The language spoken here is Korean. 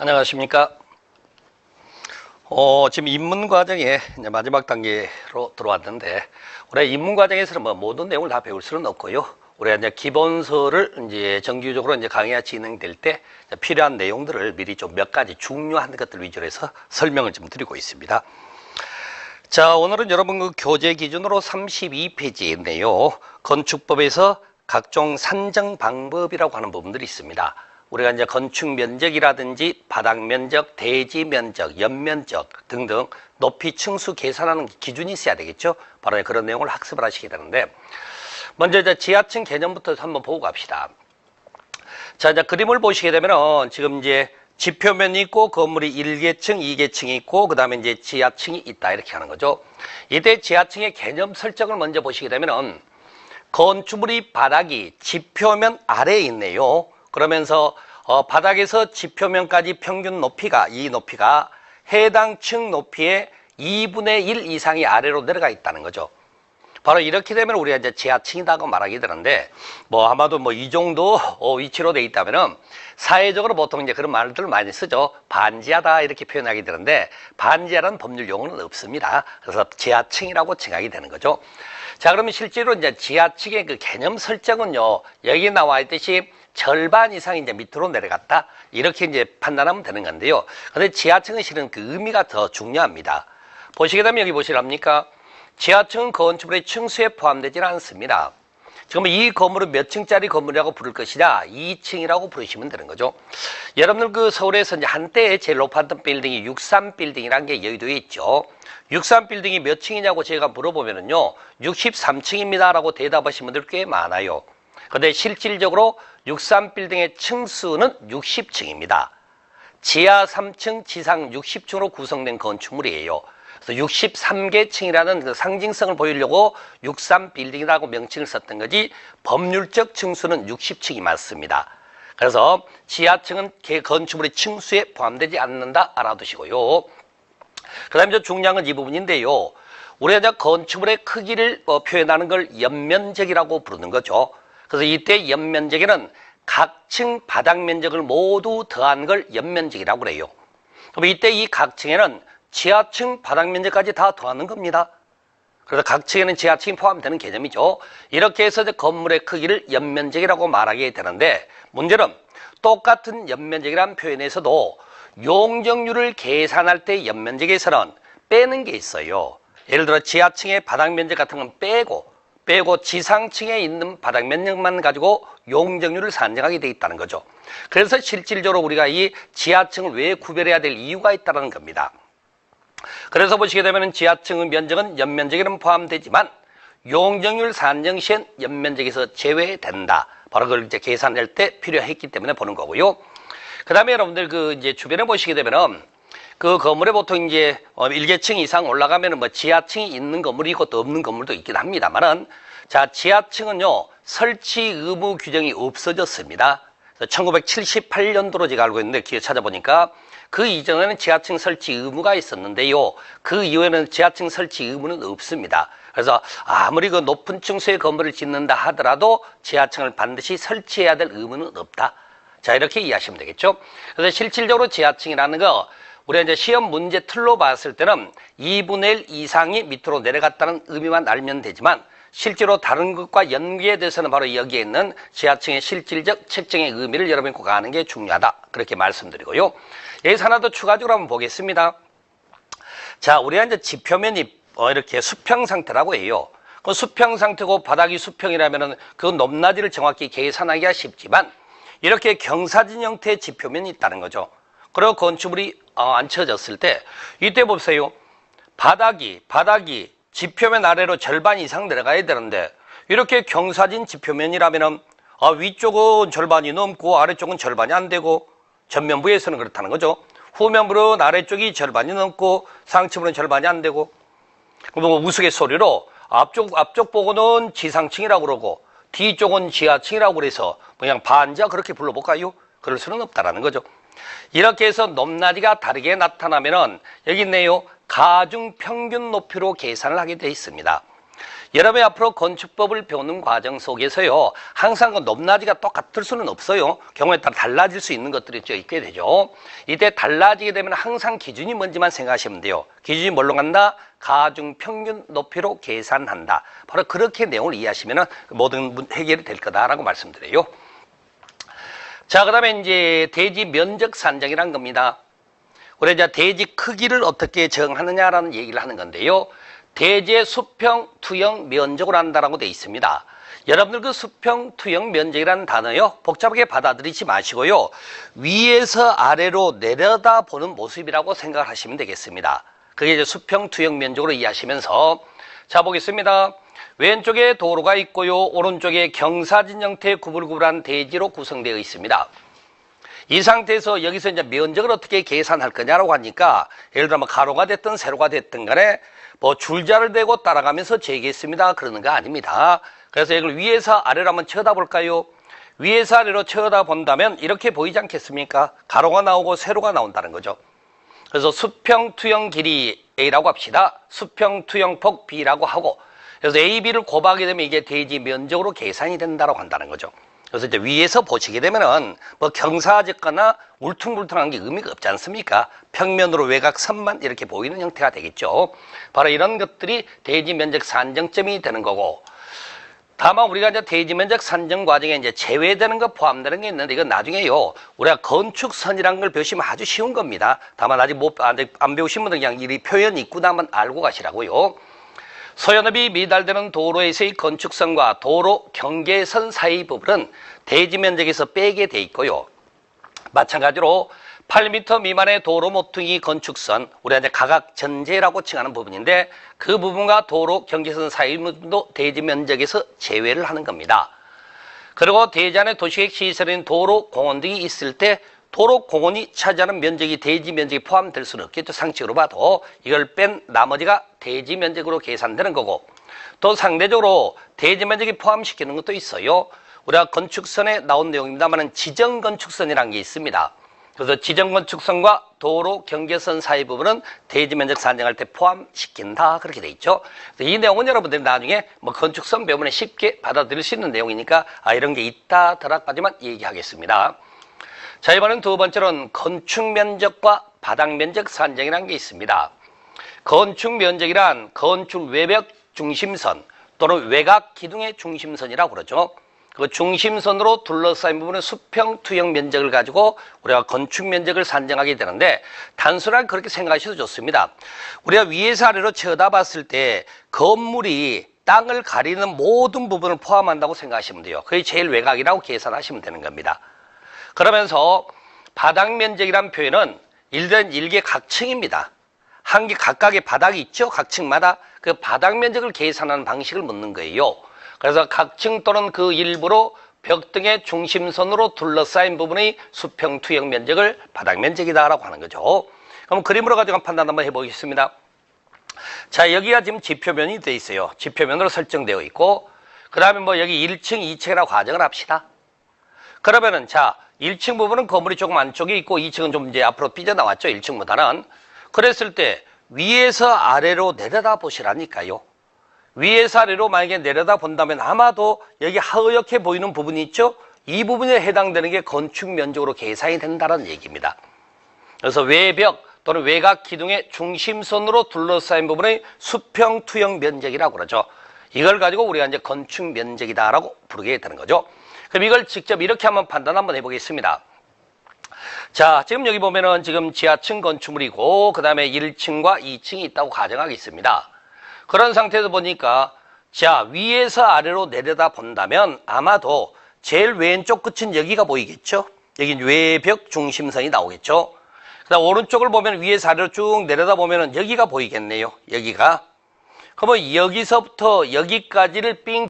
안녕하십니까. 지금 입문 과정의 이제 마지막 단계로 들어왔는데, 우리가 입문 과정에서는 모든 내용을 다 배울 수는 없고요. 우리가 이제 기본서를 이제 정규적으로 이제 강의가 진행될 때 필요한 내용들을 미리 좀 몇 가지 중요한 것들 위주로 해서 설명을 좀 드리고 있습니다. 자, 오늘은 여러분 그 교재 기준으로 32페이지인데요. 건축법에서 각종 산정 방법이라고 하는 부분들이 있습니다. 우리가 이제 건축 면적이라든지 바닥 면적, 대지 면적, 연면적 등등 높이 층수 계산하는 기준이 있어야 되겠죠. 바로 그런 내용을 학습을 하시게 되는데, 먼저 이제 지하층 개념부터 한번 보고 갑시다. 자, 이제 그림을 보시게 되면은 지금 이제 지표면이 있고 건물이 1계층, 2계층이 있고 그다음에 이제 지하층이 있다 이렇게 하는 거죠. 이때 지하층의 개념 설정을 먼저 보시게 되면은 건축물이 바닥이 지표면 아래에 있네요. 그러면서 바닥에서 지표면까지 평균 높이가 이 높이가 해당 층 높이의 2분의 1 이상이 아래로 내려가 있다는 거죠. 바로 이렇게 되면 우리가 이제 지하층이라고 말하게 되는데, 아마도 이 정도 위치로 돼 있다면은 사회적으로 보통 이제 그런 말들을 많이 쓰죠. 반지하다 이렇게 표현하게 되는데, 반지하라는 법률 용어는 없습니다. 그래서 지하층이라고 칭하게 되는 거죠. 자, 그러면 실제로 이제 지하층의 그 개념 설정은요, 여기 나와 있듯이 절반 이상 이제 밑으로 내려갔다 이렇게 이제 판단하면 되는 건데요. 근데 지하층은 실은 그 의미가 더 중요합니다. 보시게 되면 여기 보시랍니까? 지하층은 건축물의 층수에 포함되지 않습니다. 지금 이 건물은 몇 층짜리 건물이라고 부를 것이냐? 2층이라고 부르시면 되는 거죠. 여러분들 그 서울에서 이제 한때 제일 높았던 빌딩이 63빌딩이라는 게 여의도에 있죠. 63빌딩이 몇 층이냐고 제가 물어보면은요, 63층입니다 라고 대답하신 분들 꽤 많아요. 근데 실질적으로 63빌딩의 층수는 60층입니다. 지하 3층, 지상 60층으로 구성된 건축물이에요. 그래서 63계층이라는 그 상징성을 보이려고 63빌딩이라고 명칭을 썼던 거지, 법률적 층수는 60층이 맞습니다. 그래서 지하층은 건축물의 층수에 포함되지 않는다 알아두시고요. 그 다음에 중요한 건 이 부분인데요. 우리가 이제 건축물의 크기를 표현하는 걸 연면적이라고 부르는 거죠. 그래서 이때 연면적에는 각 층 바닥 면적을 모두 더한 걸 연면적이라고 그래요. 그럼 이때 이 각 층에는 지하층 바닥 면적까지 다 더하는 겁니다. 그래서 각 층에는 지하층이 포함되는 개념이죠. 이렇게 해서 이제 건물의 크기를 연면적이라고 말하게 되는데, 문제는 똑같은 연면적이라는 표현에서도 용적률을 계산할 때 연면적에서는 빼는 게 있어요. 예를 들어 지하층의 바닥 면적 같은 건 빼고 지상층에 있는 바닥 면적만 가지고 용적률을 산정하게 돼 있다는 거죠. 그래서 실질적으로 우리가 이 지하층을 왜 구별해야 될 이유가 있다는 겁니다. 그래서 보시게 되면 지하층의 면적은 연면적에는 포함되지만 용적률 산정 시엔 연면적에서 제외된다. 바로 그걸 이제 계산할 때 필요했기 때문에 보는 거고요. 그 다음에 여러분들 그 이제 주변에 보시게 되면은 그 건물에 보통 이제 1계층 이상 올라가면은 지하층이 있는 건물이 있고 또 없는 건물도 있긴 합니다만은, 자, 지하층은요, 설치 의무 규정이 없어졌습니다. 1978년도로 제가 알고 있는데 기회 찾아보니까 그 이전에는 지하층 설치 의무가 있었는데요. 그 이후에는 지하층 설치 의무는 없습니다. 그래서 아무리 그 높은 층수의 건물을 짓는다 하더라도 지하층을 반드시 설치해야 될 의무는 없다. 자, 이렇게 이해하시면 되겠죠. 그래서 실질적으로 지하층이라는 거, 우리가 이제 시험 문제 틀로 봤을 때는 2분의 1 이상이 밑으로 내려갔다는 의미만 알면 되지만, 실제로 다른 것과 연계돼서는 바로 여기에 있는 지하층의 실질적 책정의 의미를 여러분이 꼭 아는 게 중요하다. 그렇게 말씀드리고요. 여기서 하나 더 추가적으로 한번 보겠습니다. 자, 우리가 이제 지표면이 이렇게 수평 상태라고 해요. 그 수평 상태고 바닥이 수평이라면은 그 높낮이를 정확히 계산하기가 쉽지만, 이렇게 경사진 형태의 지표면이 있다는 거죠. 그리고 건축물이 앉혀졌을 때, 이때 보세요. 바닥이 지표면 아래로 절반 이상 내려가야 되는데, 이렇게 경사진 지표면이라면은 위쪽은 절반이 넘고 아래쪽은 절반이 안 되고, 전면부에서는 그렇다는 거죠. 후면부는 아래쪽이 절반이 넘고 상층부는 절반이 안 되고, 우스갯소리로 앞쪽 보고는 지상층이라고 그러고 뒤쪽은 지하층이라고 그래서 그냥 반지하 그렇게 불러볼까요? 그럴 수는 없다라는 거죠. 이렇게 해서 높낮이가 다르게 나타나면은 여기 있네요. 가중 평균 높이로 계산을 하게 되어 있습니다. 여러분이 앞으로 건축법을 배우는 과정 속에서요, 항상 그 높낮이가 똑같을 수는 없어요. 경우에 따라 달라질 수 있는 것들이 있게 되죠. 이때 달라지게 되면 항상 기준이 뭔지만 생각하시면 돼요. 기준이 뭘로 간다? 가중 평균 높이로 계산한다. 바로 그렇게 내용을 이해하시면 모든 해결이 될 거다라고 말씀드려요. 자, 그 다음에 이제 대지 면적 산정이란 겁니다. 우리 이제 대지 크기를 어떻게 정하느냐라는 얘기를 하는 건데요. 대지의 수평, 투영, 면적으로 한다라고 되어 있습니다. 여러분들 그 수평, 투영, 면적이라는 단어요, 복잡하게 받아들이지 마시고요, 위에서 아래로 내려다보는 모습이라고 생각을 하시면 되겠습니다. 그게 이제 수평, 투영, 면적으로 이해하시면서, 자, 보겠습니다. 왼쪽에 도로가 있고요, 오른쪽에 경사진 형태의 구불구불한 대지로 구성되어 있습니다. 이 상태에서 여기서 이제 면적을 어떻게 계산할 거냐라고 하니까, 예를 들어 뭐 가로가 됐든 세로가 됐든 간에 뭐 줄자를 대고 따라가면서 재겠습니다 그러는 거 아닙니다. 그래서 이걸 위에서 아래로 한번 쳐다볼까요? 위에서 아래로 쳐다본다면 이렇게 보이지 않겠습니까? 가로가 나오고 세로가 나온다는 거죠. 그래서 수평 투영 길이 A라고 합시다. 수평 투영 폭 B라고 하고, 그래서 A, B를 곱하게 되면 이게 대지 면적으로 계산이 된다고 한다는 거죠. 그래서 이제 위에서 보시게 되면은 뭐 경사짓거나 울퉁불퉁한 게 의미가 없지 않습니까? 평면으로 외곽선만 이렇게 보이는 형태가 되겠죠. 바로 이런 것들이 대지 면적 산정점이 되는 거고, 다만 우리가 이제 대지 면적 산정 과정에 이제 제외되는 거 포함되는 게 있는데, 이건 나중에요, 우리가 건축선이라는 걸 배우시면 아주 쉬운 겁니다. 다만 아직 안 배우신 분들은 그냥 이 표현 있구나만 알고 가시라고요. 소연업이 미달되는 도로에서의 건축선과 도로 경계선 사이 부분은 대지 면적에서 빼게 돼 있고요. 마찬가지로 8m 미만의 도로 모퉁이 건축선, 우리가 이제 가각전제라고 칭하는 부분인데, 그 부분과 도로 경계선 사이 부분도 대지 면적에서 제외를 하는 겁니다. 그리고 대지 안에 도시계획 시설인 도로, 공원 등이 있을 때 도로, 공원이 차지하는 면적이 대지 면적에 포함될 수는 없겠죠. 상식으로 봐도 이걸 뺀 나머지가 대지 면적으로 계산되는 거고, 또 상대적으로 대지 면적에 포함시키는 것도 있어요. 우리가 건축선에 나온 내용입니다만 지정건축선이라는 게 있습니다. 그래서 지정건축선과 도로 경계선 사이 부분은 대지 면적 산정할 때 포함시킨다, 그렇게 돼 있죠. 이 내용은 여러분들이 나중에 뭐 건축선 배우면 쉽게 받아들일 수 있는 내용이니까 이런 게 있다더라까지만 얘기하겠습니다. 자, 이번엔 두 번째로는 건축면적과 바닥면적 산정이라는 게 있습니다. 건축면적이란 건축 외벽 중심선 또는 외곽 기둥의 중심선이라고 그러죠. 그 중심선으로 둘러싸인 부분의 수평 투영 면적을 가지고 우리가 건축 면적을 산정하게 되는데, 단순하게 그렇게 생각하셔도 좋습니다. 우리가 위에서 아래로 쳐다봤을 때 건물이 땅을 가리는 모든 부분을 포함한다고 생각하시면 돼요. 그게 제일 외곽이라고 계산하시면 되는 겁니다. 그러면서 바닥 면적이란 표현은 일개 각층입니다. 한 개 각각의 바닥이 있죠. 각층마다 그 바닥 면적을 계산하는 방식을 묻는 거예요. 그래서 각층 또는 그 일부로 벽 등의 중심선으로 둘러싸인 부분의 수평 투영 면적을 바닥 면적이다라고 하는 거죠. 그럼 그림으로 가지고 판단 한번 해보겠습니다. 자, 여기가 지금 지표면이 되어 있어요. 지표면으로 설정되어 있고, 그 다음에 뭐 여기 1층, 2층이라고 가정을 합시다. 그러면은 자, 1층 부분은 건물이 조금 안쪽에 있고 2층은 좀 이제 앞으로 삐져나왔죠. 1층보다는. 그랬을 때 위에서 아래로 내려다 보시라니까요. 위에서 아래로 만약에 내려다 본다면 아마도 여기 하얗게 보이는 부분이 있죠. 이 부분에 해당되는 게 건축 면적으로 계산이 된다는 얘기입니다. 그래서 외벽 또는 외곽 기둥의 중심선으로 둘러싸인 부분의 수평 투영 면적이라고 그러죠. 이걸 가지고 우리가 이제 건축 면적이다라고 부르게 되는 거죠. 그럼 이걸 직접 이렇게 한번 판단 한번 해보겠습니다. 자, 지금 여기 보면은 지금 지하층 건축물이고, 그 다음에 1층과 2층이 있다고 가정하겠습니다. 그런 상태에서 보니까, 자, 위에서 아래로 내려다 본다면 아마도 제일 왼쪽 끝은 여기가 보이겠죠? 여기 외벽 중심선이 나오겠죠? 그 다음 오른쪽을 보면 위에서 아래로 쭉 내려다 보면은 여기가 보이겠네요. 여기가. 그러면 여기서부터 여기까지를 삥